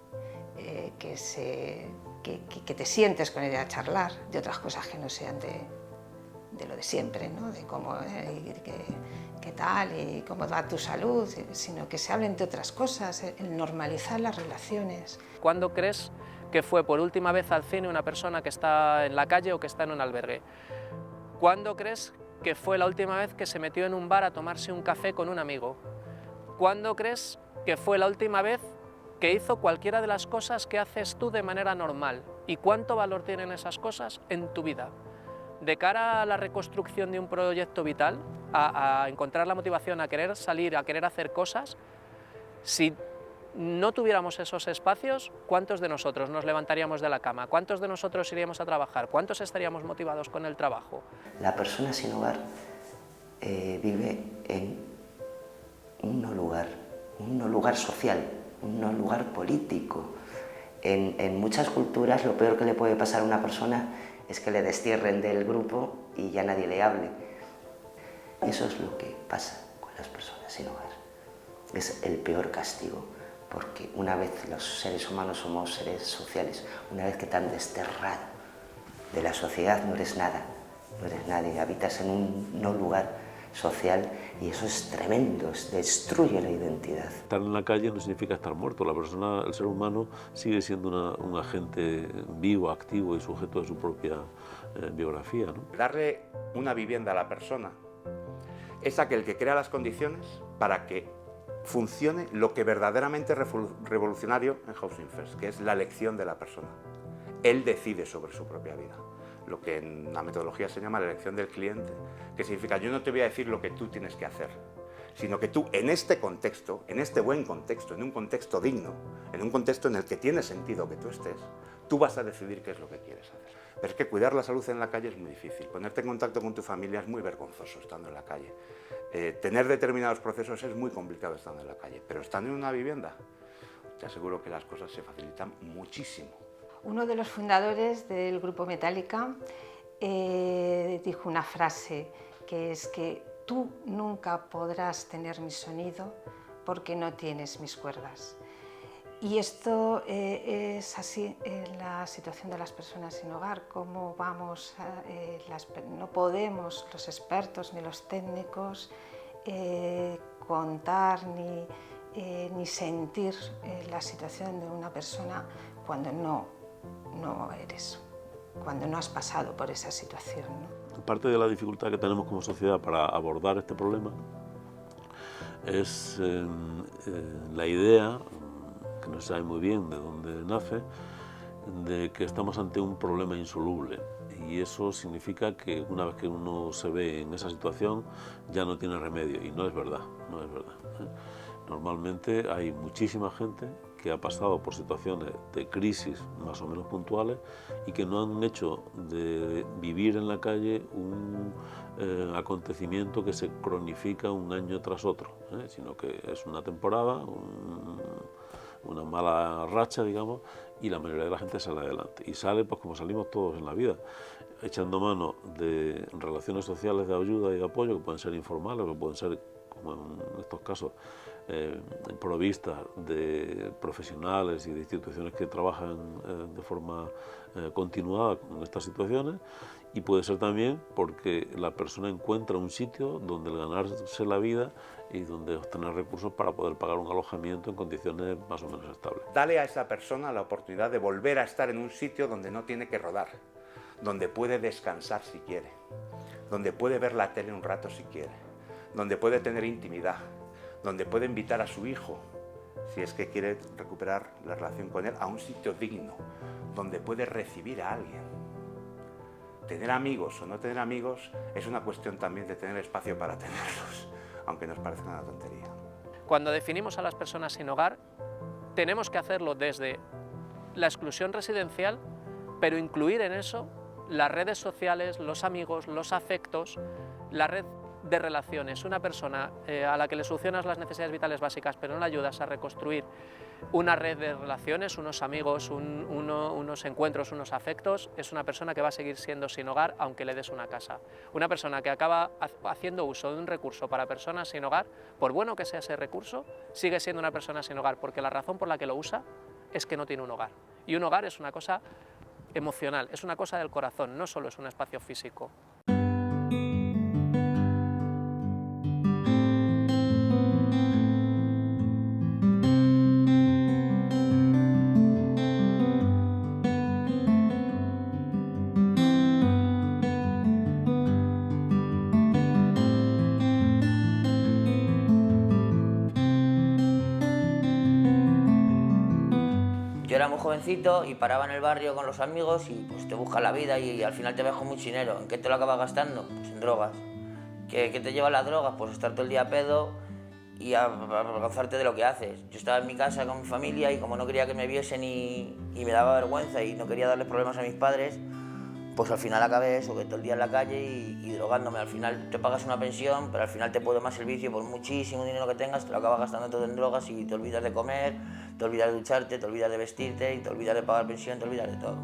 que te sientes con ella a charlar de otras cosas que no sean de lo de siempre, ¿no? De cómo, qué tal y cómo va tu salud, sino que se hablen de otras cosas, el normalizar las relaciones. ¿Cuándo crees que fue por última vez al cine una persona que está en la calle o que está en un albergue? ¿Cuándo crees que fue la última vez que se metió en un bar a tomarse un café con un amigo? ¿Cuándo crees que fue la última vez que hizo cualquiera de las cosas que haces tú de manera normal? ¿Y cuánto valor tienen esas cosas en tu vida? De cara a la reconstrucción de un proyecto vital, a encontrar la motivación, a querer salir, a querer hacer cosas, si no tuviéramos esos espacios, ¿cuántos de nosotros nos levantaríamos de la cama? ¿Cuántos de nosotros iríamos a trabajar? ¿Cuántos estaríamos motivados con el trabajo? La persona sin hogar vive en un no lugar social, un no lugar político. En muchas culturas lo peor que le puede pasar a una persona es que le destierren del grupo y ya nadie le hable. Eso es lo que pasa con las personas sin hogar. Es el peor castigo, porque una vez los seres humanos somos seres sociales, una vez que te han desterrado de la sociedad no eres nada, no eres nadie, habitas en un no lugar social y eso es tremendo, destruye la identidad. Estar en la calle no significa estar muerto, la persona, el ser humano sigue siendo un agente vivo, activo y sujeto de su propia biografía, ¿no? Darle una vivienda a la persona es aquel que crea las condiciones para que funcione lo que verdaderamente es revolucionario en Housing First, que es la elección de la persona. Él decide sobre su propia vida, lo que en la metodología se llama la elección del cliente, que significa yo no te voy a decir lo que tú tienes que hacer, sino que tú en este contexto, en este buen contexto, en un contexto digno, en un contexto en el que tiene sentido que tú estés, tú vas a decidir qué es lo que quieres hacer. Pero es que cuidar la salud en la calle es muy difícil, ponerte en contacto con tu familia es muy vergonzoso estando en la calle, tener determinados procesos es muy complicado estando en la calle, pero estando en una vivienda, te aseguro que las cosas se facilitan muchísimo. Uno de los fundadores del grupo Metallica dijo una frase que es que tú nunca podrás tener mi sonido porque no tienes mis cuerdas. Y esto es así en la situación de las personas sin hogar, cómo vamos no podemos los expertos ni los técnicos contar ni sentir la situación de una persona cuando no eres, cuando no has pasado por esa situación, ¿no? Parte de la dificultad que tenemos como sociedad para abordar este problema es la idea, que no se sabe muy bien de dónde nace, de que estamos ante un problema insoluble. Y eso significa que una vez que uno se ve en esa situación ya no tiene remedio, y no es verdad, no es verdad. Normalmente hay muchísima gente que ha pasado por situaciones de crisis más o menos puntuales y que no han hecho de vivir en la calle un acontecimiento que se cronifica un año tras otro, sino que es una temporada, una mala racha, digamos, y la mayoría de la gente sale adelante. Y sale pues como salimos todos en la vida, echando mano de relaciones sociales de ayuda y de apoyo que pueden ser informales, que pueden ser, como en estos casos, provistas de profesionales y de instituciones que trabajan de forma continuada con estas situaciones, y puede ser también porque la persona encuentra un sitio donde ganarse la vida y donde obtener recursos para poder pagar un alojamiento en condiciones más o menos estables. Dale a esa persona la oportunidad de volver a estar en un sitio donde no tiene que rodar, donde puede descansar si quiere, donde puede ver la tele un rato si quiere, donde puede tener intimidad, donde puede invitar a su hijo, si es que quiere recuperar la relación con él, a un sitio digno, donde puede recibir a alguien. Tener amigos o no tener amigos es una cuestión también de tener espacio para tenerlos, aunque nos parezca una tontería. Cuando definimos a las personas sin hogar, tenemos que hacerlo desde la exclusión residencial, pero incluir en eso las redes sociales, los amigos, los afectos, la red de relaciones, una persona a la que le solucionas las necesidades vitales básicas pero no le ayudas a reconstruir una red de relaciones, unos amigos, unos encuentros, unos afectos, es una persona que va a seguir siendo sin hogar aunque le des una casa. Una persona que acaba haciendo uso de un recurso para personas sin hogar, por bueno que sea ese recurso, sigue siendo una persona sin hogar, porque la razón por la que lo usa es que no tiene un hogar. Y un hogar es una cosa emocional, es una cosa del corazón, no solo es un espacio físico. Yo era muy jovencito y paraba en el barrio con los amigos y pues te buscas la vida y al final te ves con mucho dinero. ¿En qué te lo acabas gastando? Pues en drogas. ¿Qué te lleva las drogas? Pues estar todo el día a pedo y a avergonzarte de lo que haces. Yo estaba en mi casa con mi familia y como no quería que me viesen y me daba vergüenza y no quería darles problemas a mis padres, pues al final acabé eso, que todo el día en la calle y drogándome. Al final te pagas una pensión, pero al final te puede más el vicio, por muchísimo dinero que tengas, te lo acabas gastando todo en drogas y te olvidas de comer, te olvidas de ducharte, te olvidas de vestirte y te olvidas de pagar pensión, te olvidas de todo.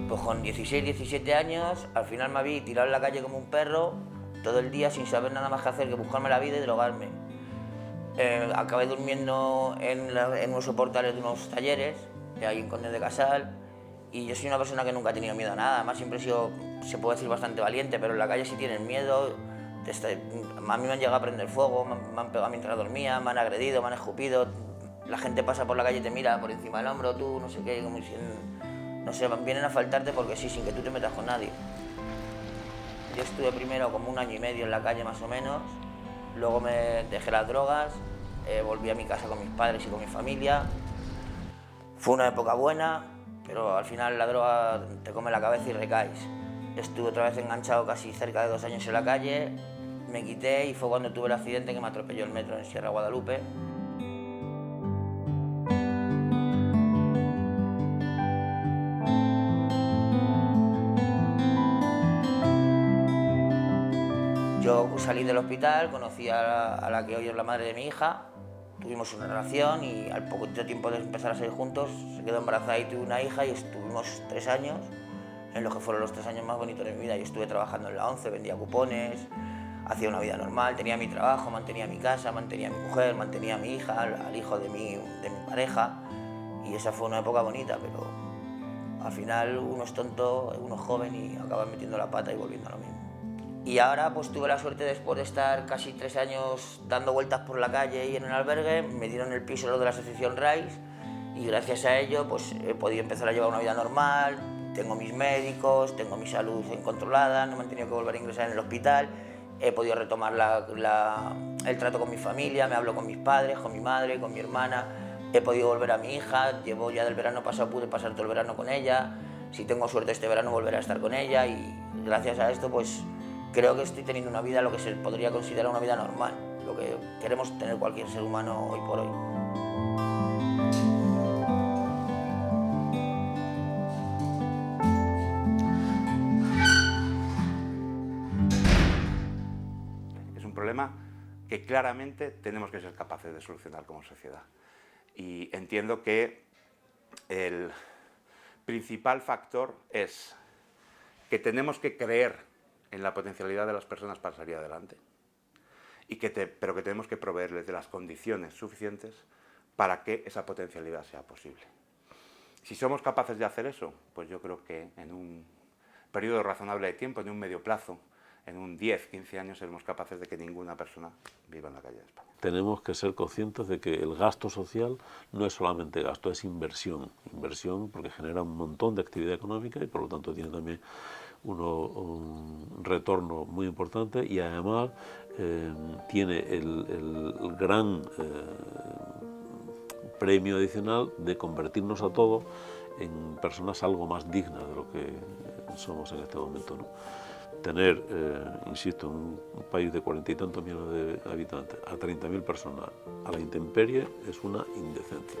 Pues con 16, 17 años, al final me vi tirado en la calle como un perro, todo el día sin saber nada más que hacer que buscarme la vida y drogarme. Acabé durmiendo en unos soportales de unos talleres, ahí en Conde de Casal, y yo soy una persona que nunca ha tenido miedo a nada, además siempre he sido, se puede decir, bastante valiente, pero en la calle sí tienen miedo. A mí me han llegado a prender fuego, me han pegado mientras dormía, me han agredido, me han escupido. La gente pasa por la calle y te mira por encima del hombro, tú, no sé qué, como si, no sé, vienen a faltarte porque sí, sin que tú te metas con nadie. Yo estuve primero como 1 año y medio en la calle más o menos, luego me dejé las drogas, volví a mi casa con mis padres y con mi familia. Fue una época buena, pero al final la droga te come la cabeza y recaes. Estuve otra vez enganchado casi cerca de 2 años en la calle, me quité y fue cuando tuve el accidente que me atropelló el metro en Sierra Guadalupe. Yo salí del hospital, conocí a la que hoy es la madre de mi hija, tuvimos una relación y al poco tiempo de empezar a salir juntos se quedó embarazada y tuve una hija y estuvimos 3 años, en los que fueron los 3 años más bonitos de mi vida. Yo estuve trabajando en la ONCE, vendía cupones, hacía una vida normal, tenía mi trabajo, mantenía mi casa, mantenía a mi mujer, mantenía a mi hija, al hijo de mi pareja, y esa fue una época bonita, pero al final uno es tonto, uno es joven y acaba metiendo la pata y volviendo a lo mismo. Y ahora pues tuve la suerte, después de estar casi 3 años dando vueltas por la calle y en el albergue, me dieron el piso de la asociación RAIS y gracias a ello pues he podido empezar a llevar una vida normal, tengo mis médicos, tengo mi salud controlada, no me han tenido que volver a ingresar en el hospital, he podido retomar el trato con mi familia, me hablo con mis padres, con mi madre, con mi hermana, he podido volver a mi hija, llevo ya del verano pasado, pude pasar todo el verano con ella, si tengo suerte este verano volveré a estar con ella y gracias a esto pues creo que estoy teniendo una vida, lo que se podría considerar una vida normal, lo que queremos tener cualquier ser humano hoy por hoy. Es un problema que claramente tenemos que ser capaces de solucionar como sociedad. Y entiendo que el principal factor es que tenemos que creer en la potencialidad de las personas para salir adelante, pero que tenemos que proveerles de las condiciones suficientes para que esa potencialidad sea posible. Si somos capaces de hacer eso, pues yo creo que en un periodo razonable de tiempo, en un medio plazo, en un 10, 15 años, seremos capaces de que ninguna persona viva en la calle de España. Tenemos que ser conscientes de que el gasto social no es solamente gasto, es inversión. Inversión porque genera un montón de actividad económica y por lo tanto tiene también un retorno muy importante y además tiene el gran premio adicional de convertirnos a todos en personas algo más dignas de lo que somos en este momento, ¿no? tener, insisto, un país de 40 y tantos millones de habitantes, a 30.000 personas a la intemperie es una indecencia.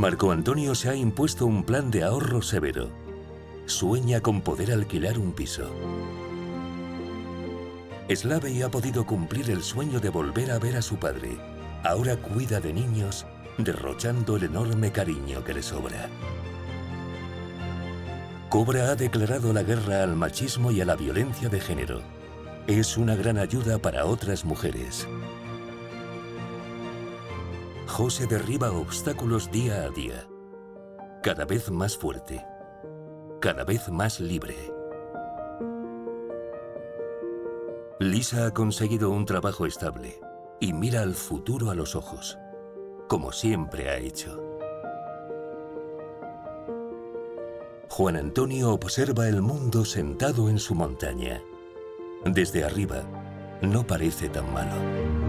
Marco Antonio se ha impuesto un plan de ahorro severo. Sueña con poder alquilar un piso. Slavey ha podido cumplir el sueño de volver a ver a su padre. Ahora cuida de niños, derrochando el enorme cariño que le sobra. Cobra ha declarado la guerra al machismo y a la violencia de género. Es una gran ayuda para otras mujeres. José derriba obstáculos día a día. Cada vez más fuerte. Cada vez más libre. Lisa ha conseguido un trabajo estable y mira al futuro a los ojos, como siempre ha hecho. Juan Antonio observa el mundo sentado en su montaña. Desde arriba, no parece tan malo.